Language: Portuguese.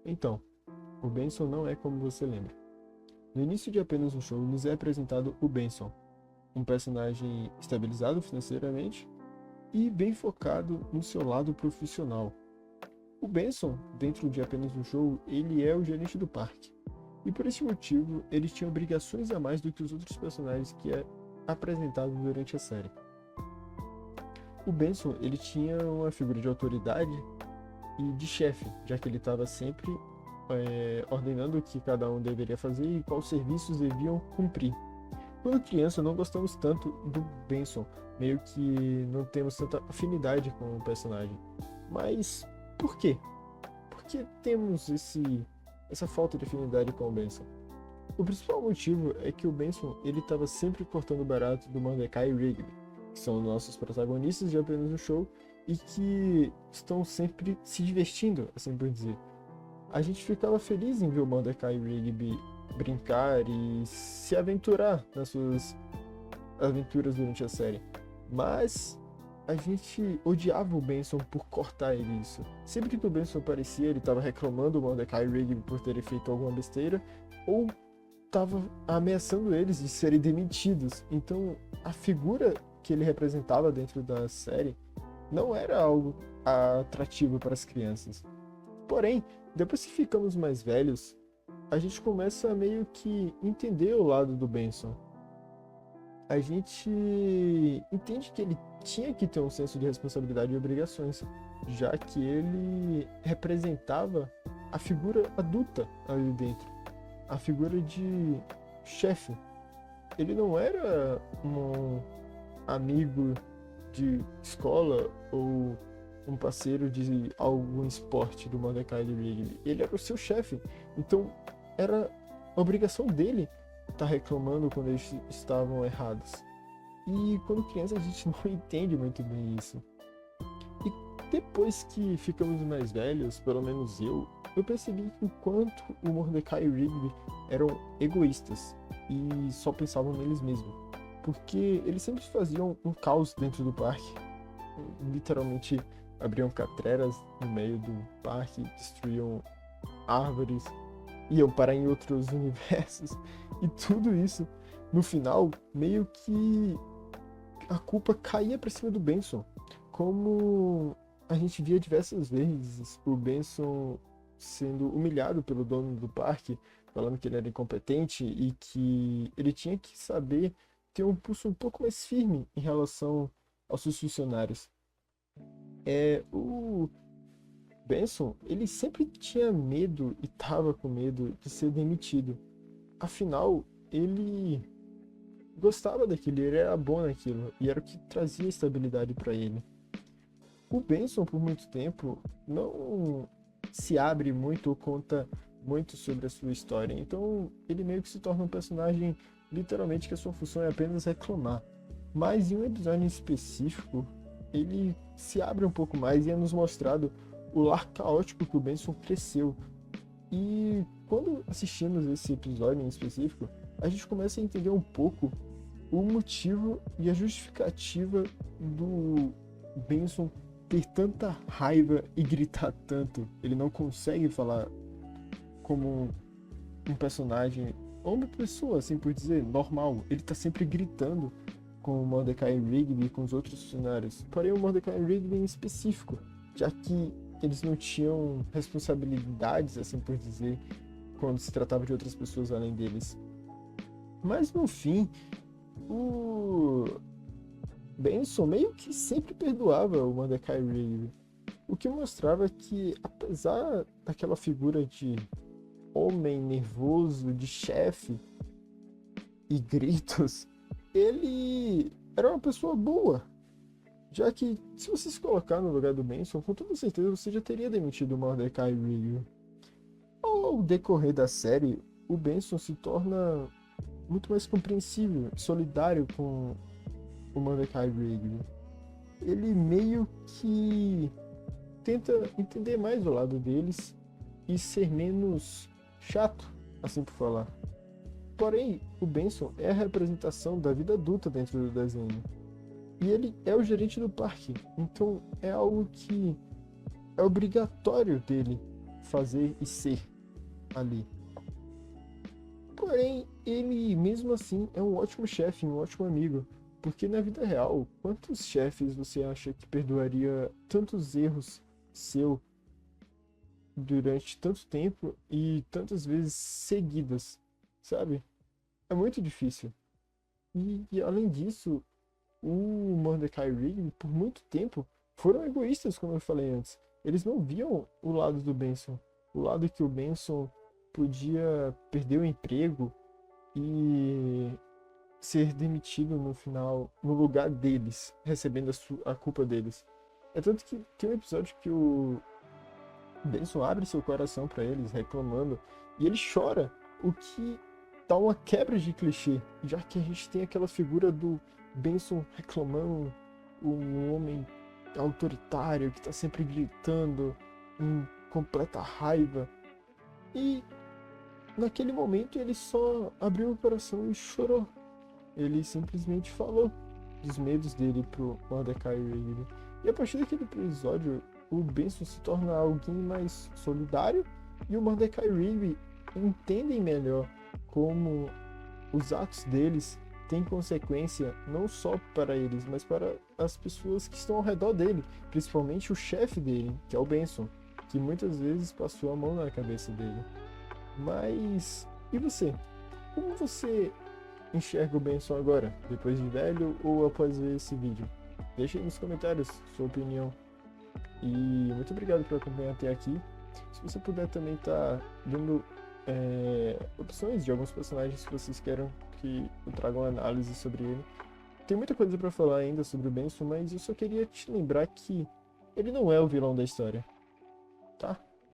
Então, o Benson não é como você lembra. No início de apenas um show, nos é apresentado o Benson, um personagem estabilizado financeiramente e bem focado no seu lado profissional. O Benson, dentro de apenas um show, ele é o gerente do parque. E por esse motivo, ele tinha obrigações a mais do que os outros personagens que é apresentado durante a série. O Benson, ele tinha uma figura de autoridade e de chefe, já que ele estava sempre ordenando o que cada um deveria fazer e quais serviços deviam cumprir. Quando criança, não gostamos tanto do Benson, meio que não temos tanta afinidade com o personagem. Mas por quê? Por que temos essa falta de afinidade com o Benson? O principal motivo é que o Benson ele estava sempre cortando o barato do Mordecai e Rigby, que são nossos protagonistas de apenas um show e que estão sempre se divertindo, assim por dizer. A gente ficava feliz em ver o Mordecai e Rigby brincar e se aventurar nas suas aventuras durante a série. Mas a gente odiava o Benson por cortar ele isso. Sempre que o Benson aparecia, ele estava reclamando o Mordecai e Rigby por terem feito alguma besteira ou estava ameaçando eles de serem demitidos. Então a figura que ele representava dentro da série não era algo atrativo para as crianças. Porém, depois que ficamos mais velhos, a gente começa a meio que entender o lado do Benson. A gente entende que ele tinha que ter um senso de responsabilidade e obrigações, já que ele representava a figura adulta ali dentro, a figura de chefe. Ele não era um amigo de escola ou um parceiro de algum esporte do Mordecai e do Rigby. Ele era o seu chefe. Então era obrigação dele estar reclamando quando eles estavam errados. E quando criança a gente não entende muito bem isso. E depois que ficamos mais velhos, pelo menos eu percebi o quanto o Mordecai e o Rigby eram egoístas e só pensavam neles mesmos. Porque eles sempre faziam um caos dentro do parque. Literalmente abriam catreras no meio do parque, destruíam árvores, iam parar em outros universos. E tudo isso, no final, meio que a culpa caía pra cima do Benson. Como a gente via diversas vezes o Benson sendo humilhado pelo dono do parque, falando que ele era incompetente e que ele tinha que saber ter um pulso um pouco mais firme em relação aos seus funcionários. O Benson, ele sempre tinha medo e tava com medo de ser demitido. Afinal, ele gostava daquilo, ele era bom naquilo e era o que trazia estabilidade para ele. O Benson, por muito tempo, não se abre muito ou conta muito sobre a sua história. Então, ele meio que se torna um personagem, literalmente, que a sua função é apenas reclamar. Mas em um episódio em específico, ele se abre um pouco mais e é nos mostrado o lar caótico que o Benson cresceu. E quando assistimos esse episódio em específico, a gente começa a entender um pouco o motivo e a justificativa do Benson ter tanta raiva e gritar tanto. Ele não consegue falar como um personagem ou uma pessoa, assim por dizer, normal. Ele tá sempre gritando com o Mordecai e Rigby e com os outros funcionários. Porém, o Mordecai e Rigby em específico, já que eles não tinham responsabilidades, assim por dizer, quando se tratava de outras pessoas além deles. Mas no fim, o Benson meio que sempre perdoava o Mordecai e Rigby, o que mostrava que, apesar daquela figura de homem nervoso, de chefe e gritos, ele era uma pessoa boa. Já que, se você se colocar no lugar do Benson, com toda certeza você já teria demitido o Mordecai e Rigby. Ao decorrer da série, o Benson se torna muito mais compreensível e solidário com o Mordecai e Rigby. Ele meio que tenta entender mais o lado deles e ser menos chato, assim por falar. Porém, o Benson é a representação da vida adulta dentro do desenho. E ele é o gerente do parque, então é algo que é obrigatório dele fazer e ser ali. Porém, ele mesmo assim é um ótimo chefe, um ótimo amigo. Porque na vida real, quantos chefes você acha que perdoaria tantos erros seu durante tanto tempo e tantas vezes seguidas, sabe? É muito difícil. E além disso, o Mordecai e Rigby, por muito tempo, foram egoístas, como eu falei antes. Eles não viam o lado do Benson, o lado que o Benson podia perder o emprego e ser demitido no final, no lugar deles, recebendo a culpa deles. É tanto que tem um episódio que o Benson abre seu coração para eles, reclamando, e ele chora, o que dá uma quebra de clichê, já que a gente tem aquela figura do Benson reclamando, um homem autoritário que está sempre gritando, em completa raiva. E naquele momento ele só abriu o coração e chorou. Ele simplesmente falou dos medos dele pro Mordecai e Rigby. E a partir daquele episódio, o Benson se torna alguém mais solidário e o Mordecai e Rigby entendem melhor como os atos deles têm consequência não só para eles, mas para as pessoas que estão ao redor dele, principalmente o chefe dele, que é o Benson, que muitas vezes passou a mão na cabeça dele. Mas e você? Como você enxerga o Benson agora, depois de velho ou após ver esse vídeo? Deixe aí nos comentários sua opinião. E muito obrigado por acompanhar até aqui. Se você puder também estar dando opções de alguns personagens que vocês queiram que eu traga uma análise sobre ele. Tem muita coisa para falar ainda sobre o Benson, mas eu só queria te lembrar que ele não é o vilão da história, tá?